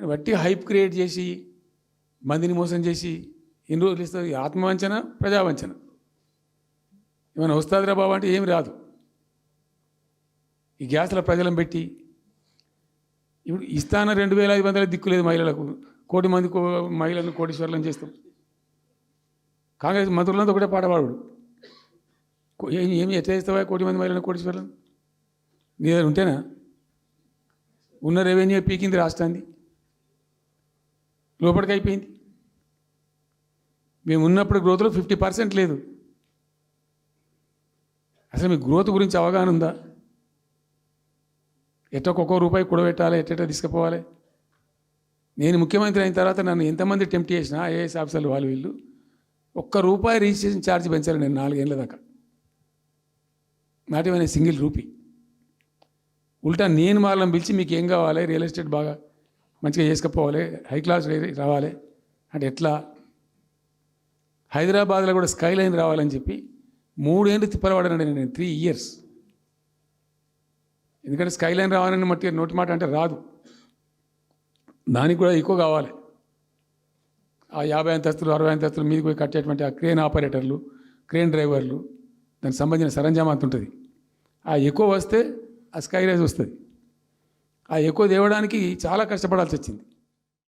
అని వట్టి hype create చేసి మందిని మోసం చేసి ఎన్ని రోజులు ఇస్తారు? ఆత్మవంచన, ప్రజావంచన. ఏమైనా వస్తుందిరా బాబు అంటే ఏమి రాదు. ఈ గ్యాస్ల ప్రజలను పెట్టి ఇప్పుడు ఇస్తాన 2500 దిక్కులేదు మహిళలకు, 1 కోటి మంది మహిళలను కోటీశ్వర్లను చేస్తాం. కాంగ్రెస్ మంత్రులంతా ఒకటే పాట పాడు, ఏమి ఎట్లా చేస్తావా 1 కోటి మంది మహిళలను కోటీశ్వర్లను? నీ దగ్గర ఉంటేనా? ఉన్న రెవెన్యూ పీకింది రాష్ట్రాన్ని, లోపలికి అయిపోయింది. మేము ఉన్నప్పుడు గ్రోత్లో 50% లేదు. అసలు మీకు గ్రోత్ గురించి అవగాహన ఉందా? ఒక్కొక్క రూపాయి కూడబెట్టాలి, ఎట్ట తీసుకుపోవాలి. నేను ముఖ్యమంత్రి అయిన తర్వాత నన్ను ఎంతమంది టెంప్ట్ చేసినా ఐఏఎస్ ఆఫీసర్లు వాళ్ళు వీళ్ళు, ₹1 రిజిస్ట్రేషన్ ఛార్జ్ పెంచారు నేను 4 ఏళ్ళ దాకా. Not even single rupee. ఉల్టా నేను వాళ్ళని పిలిచి మీకు ఏం కావాలి, రియల్ ఎస్టేట్ బాగా మంచిగా చేసుకుపోవాలి, హై క్లాస్ రావాలి అంటే ఎట్లా? హైదరాబాద్లో కూడా స్కై లైన్ రావాలని చెప్పి 3 ఏళ్ళు తిప్పలవాడానండి నేను, 3 years. ఎందుకంటే స్కై లైన్ రావాలని నోటి మాట అంటే రాదు, దానికి కూడా ఎక్కువ కావాలి. ఆ 50 అంతస్తులు 60 అంతస్తులు మీదకి పోయి కట్టేటువంటి ఆ క్రేన్ ఆపరేటర్లు, క్రేన్ డ్రైవర్లు, దానికి సంబంధించిన సరంజామా అంత ఉంటుంది. ఆ ఎక్కువ వస్తే ఆ స్కై రైజ్ వస్తుంది. ఆ ఎక్కువ తేవడానికి చాలా కష్టపడాల్సి వచ్చింది.